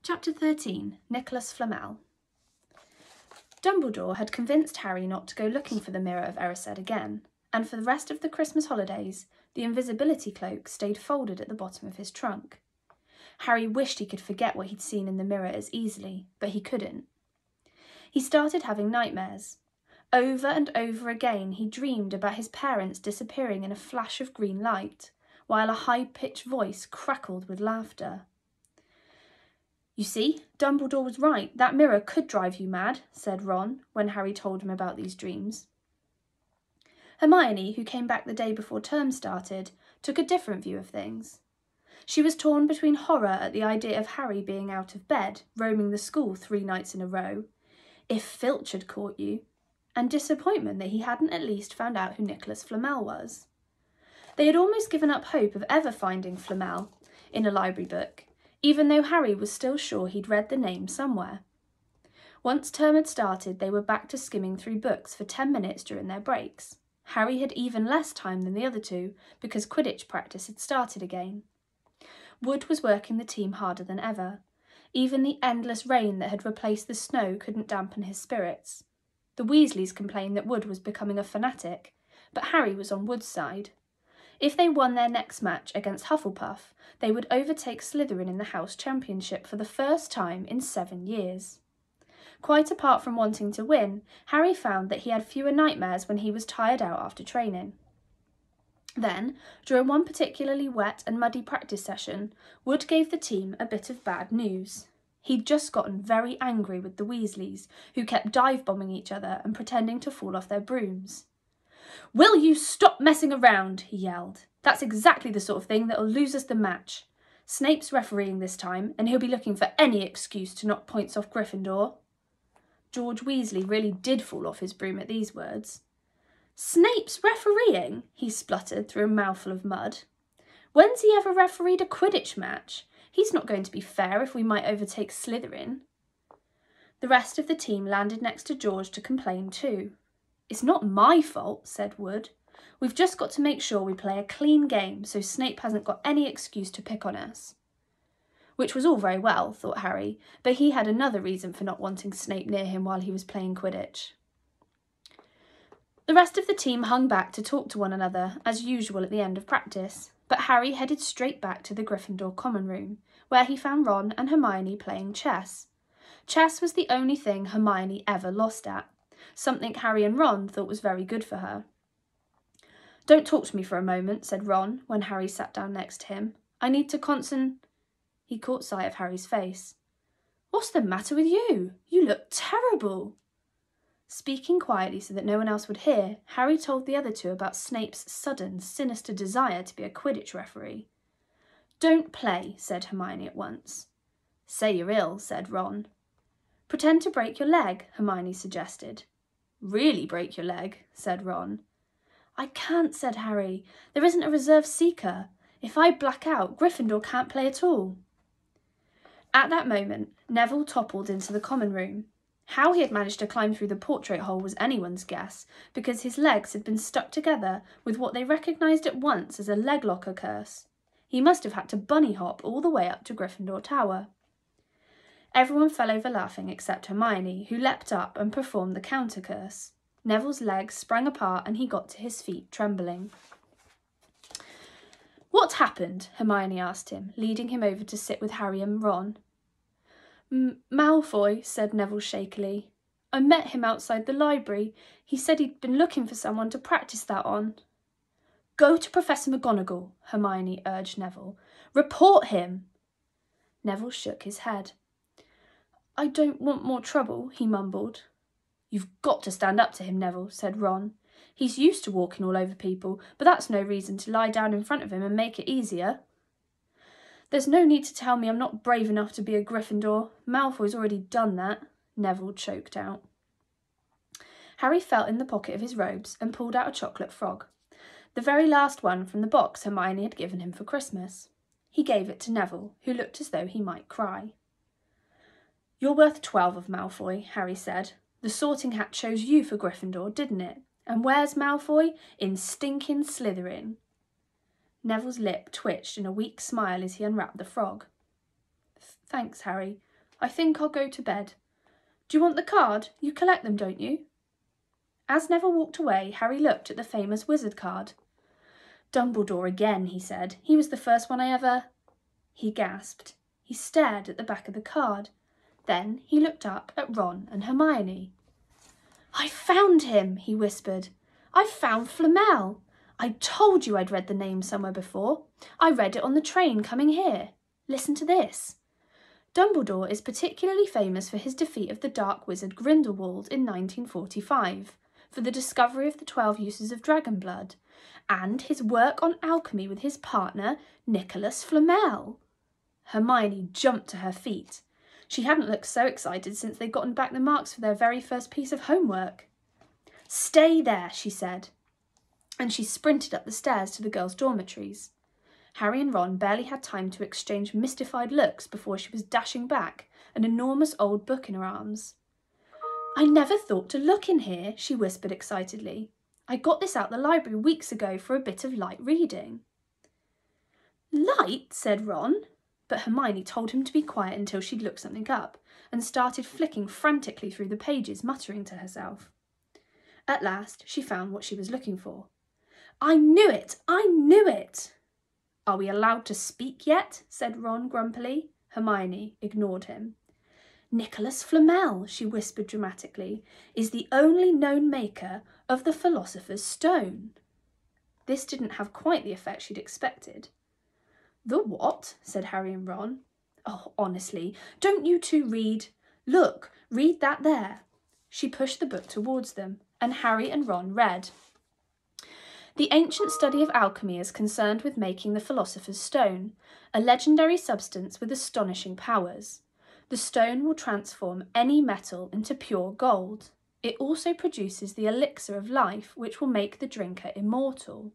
Chapter 13. Nicholas Flamel. Dumbledore had convinced Harry not to go looking for the Mirror of Erised again, and for the rest of the Christmas holidays, the invisibility cloak stayed folded at the bottom of his trunk. Harry wished he could forget what he'd seen in the mirror as easily, but he couldn't. He started having nightmares. Over and over again he dreamed about his parents disappearing in a flash of green light, while a high-pitched voice crackled with laughter. "You see, Dumbledore was right. That mirror could drive you mad," said Ron, when Harry told him about these dreams. Hermione, who came back the day before term started, took a different view of things. She was torn between horror at the idea of Harry being out of bed, roaming the school 3 nights in a row, if Filch had caught you, and disappointment that he hadn't at least found out who Nicholas Flamel was. They had almost given up hope of ever finding Flamel in a library book, even though Harry was still sure he'd read the name somewhere. Once term had started, they were back to skimming through books for 10 minutes during their breaks. Harry had even less time than the other two, because Quidditch practice had started again. Wood was working the team harder than ever. Even the endless rain that had replaced the snow couldn't dampen his spirits. The Weasleys complained that Wood was becoming a fanatic, but Harry was on Wood's side. If they won their next match against Hufflepuff, they would overtake Slytherin in the House Championship for the first time in 7 years. Quite apart from wanting to win, Harry found that he had fewer nightmares when he was tired out after training. Then, during one particularly wet and muddy practice session, Wood gave the team a bit of bad news. He'd just gotten very angry with the Weasleys, who kept dive-bombing each other and pretending to fall off their brooms. "Will you stop messing around?" he yelled. "That's exactly the sort of thing that'll lose us the match. Snape's refereeing this time, and he'll be looking for any excuse to knock points off Gryffindor." George Weasley really did fall off his broom at these words. "Snape's refereeing?" he spluttered through a mouthful of mud. "When's he ever refereed a Quidditch match? He's not going to be fair if we might overtake Slytherin." The rest of the team landed next to George to complain too. "It's not my fault," said Wood. "We've just got to make sure we play a clean game so Snape hasn't got any excuse to pick on us." Which was all very well, thought Harry, but he had another reason for not wanting Snape near him while he was playing Quidditch. The rest of the team hung back to talk to one another, as usual at the end of practice, but Harry headed straight back to the Gryffindor common room, where he found Ron and Hermione playing chess. Chess was the only thing Hermione ever lost at, something Harry and Ron thought was very good for her. "Don't talk to me for a moment," said Ron, when Harry sat down next to him. "I need to He caught sight of Harry's face. "What's the matter with you? You look terrible." Speaking quietly so that no one else would hear, Harry told the other two about Snape's sudden, sinister desire to be a Quidditch referee. "Don't play," said Hermione at once. "Say you're ill," said Ron. "Pretend to break your leg," Hermione suggested. "Really break your leg," said Ron. "I can't," said Harry. "There isn't a reserve seeker. If I black out, Gryffindor can't play at all." At that moment, Neville toppled into the common room. How he had managed to climb through the portrait hole was anyone's guess, because his legs had been stuck together with what they recognised at once as a leg locker curse. He must have had to bunny hop all the way up to Gryffindor Tower. Everyone fell over laughing except Hermione, who leapt up and performed the counter curse. Neville's legs sprang apart and he got to his feet, trembling. "What happened?" Hermione asked him, leading him over to sit with Harry and Ron. "Malfoy," said Neville shakily. "I met him outside the library. He said he'd been looking for someone to practice that on." "Go to Professor McGonagall," Hermione urged Neville. "Report him." Neville shook his head. "I don't want more trouble," he mumbled. "You've got to stand up to him, Neville," said Ron. "He's used to walking all over people, but that's no reason to lie down in front of him and make it easier." "There's no need to tell me I'm not brave enough to be a Gryffindor. Malfoy's already done that," Neville choked out. Harry felt in the pocket of his robes and pulled out a chocolate frog, the very last one from the box Hermione had given him for Christmas. He gave it to Neville, who looked as though he might cry. "You're worth 12 of Malfoy," Harry said. "The Sorting Hat chose you for Gryffindor, didn't it? And where's Malfoy? In stinking Slytherin." Neville's lip twitched in a weak smile as he unwrapped the frog. "Thanks, Harry," I think I'll go to bed. Do you want the card? You collect them, don't you? As Neville walked away, Harry looked at the famous wizard card. Dumbledore again, he said. He was the first one I ever... He gasped. He stared at the back of the card. Then he looked up at Ron and Hermione. I found him, he whispered. I found Flamel. I told you I'd read the name somewhere before. I read it on the train coming here. Listen to this. Dumbledore is particularly famous for his defeat of the dark wizard Grindelwald in 1945, for the discovery of the 12 uses of dragon blood, and his work on alchemy with his partner, Nicholas Flamel. Hermione jumped to her feet. She hadn't looked so excited since they'd gotten back the marks for their very first piece of homework. Stay there, she said, and she sprinted up the stairs to the girls' dormitories. Harry and Ron barely had time to exchange mystified looks before she was dashing back, an enormous old book in her arms. I never thought to look in here, she whispered excitedly. I got this out the library weeks ago for a bit of light reading. Light? Said Ron, but Hermione told him to be quiet until she'd looked something up, and started flicking frantically through the pages, muttering to herself. At last she found what she was looking for. I knew it! I knew it! Are we allowed to speak yet? Said Ron grumpily. Hermione ignored him. Nicholas Flamel, she whispered dramatically, is the only known maker of the Philosopher's Stone. This didn't have quite the effect she'd expected. The what? Said Harry and Ron. Oh, honestly, don't you two read? Look, read that there. She pushed the book towards them, and Harry and Ron read. The ancient study of alchemy is concerned with making the Philosopher's Stone, a legendary substance with astonishing powers. The stone will transform any metal into pure gold. It also produces the elixir of life, which will make the drinker immortal.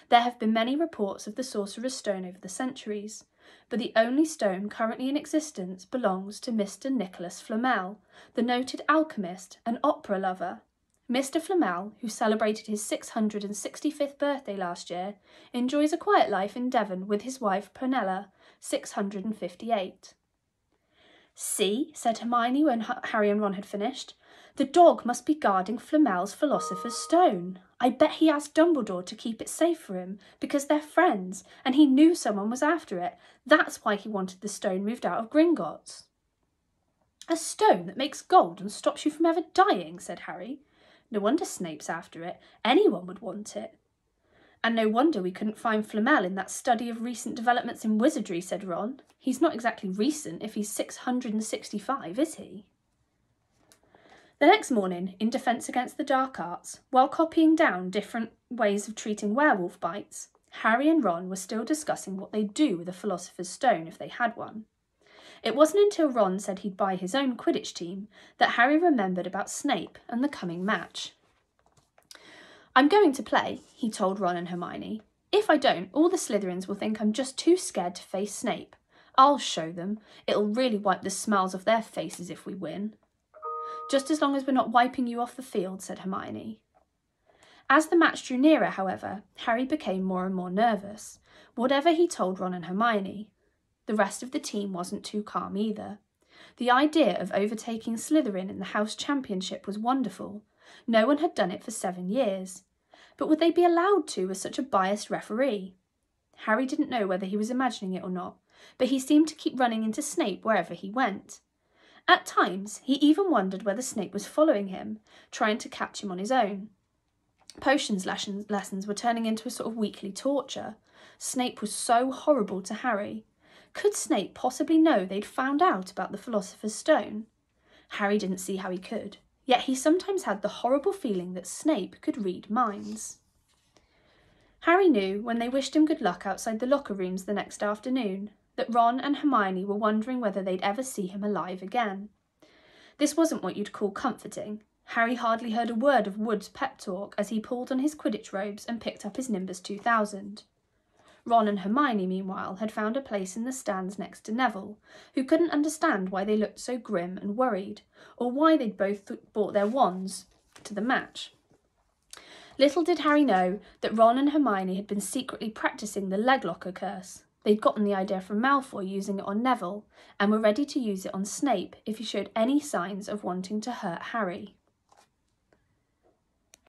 There have been many reports of the Sorcerer's Stone over the centuries, but the only stone currently in existence belongs to Mr. Nicholas Flamel, the noted alchemist and opera lover. Mr. Flamel, who celebrated his 665th birthday last year, enjoys a quiet life in Devon with his wife Prunella, 658. See, said Hermione when Harry and Ron had finished, the dog must be guarding Flamel's Philosopher's Stone. I bet he asked Dumbledore to keep it safe for him, because they're friends, and he knew someone was after it. That's why he wanted the stone moved out of Gringotts. A stone that makes gold and stops you from ever dying, said Harry. No wonder Snape's after it. Anyone would want it. And no wonder we couldn't find Flamel in that study of recent developments in wizardry, said Ron. He's not exactly recent if he's 665, is he? The next morning, in Defence Against the Dark Arts, while copying down different ways of treating werewolf bites, Harry and Ron were still discussing what they'd do with a Philosopher's Stone if they had one. It wasn't until Ron said he'd buy his own Quidditch team that Harry remembered about Snape and the coming match. I'm going to play, he told Ron and Hermione. If I don't, all the Slytherins will think I'm just too scared to face Snape. I'll show them. It'll really wipe the smiles off their faces if we win. Just as long as we're not wiping you off the field, said Hermione. As the match drew nearer, however, Harry became more and more nervous, whatever he told Ron and Hermione. The rest of the team wasn't too calm either. The idea of overtaking Slytherin in the House Championship was wonderful. No one had done it for 7 years. But would they be allowed to with such a biased referee? Harry didn't know whether he was imagining it or not, but he seemed to keep running into Snape wherever he went. At times, he even wondered whether Snape was following him, trying to catch him on his own. Potions lessons were turning into a sort of weekly torture. Snape was so horrible to Harry. Could Snape possibly know they'd found out about the Philosopher's Stone? Harry didn't see how he could, yet he sometimes had the horrible feeling that Snape could read minds. Harry knew, when they wished him good luck outside the locker rooms the next afternoon, that Ron and Hermione were wondering whether they'd ever see him alive again. This wasn't what you'd call comforting. Harry hardly heard a word of Wood's pep talk as he pulled on his Quidditch robes and picked up his Nimbus 2000. Ron and Hermione, meanwhile, had found a place in the stands next to Neville, who couldn't understand why they looked so grim and worried, or why they'd both brought their wands to the match. Little did Harry know that Ron and Hermione had been secretly practising the Leglocker curse, They'd gotten the idea from Malfoy using it on Neville, and were ready to use it on Snape if he showed any signs of wanting to hurt Harry.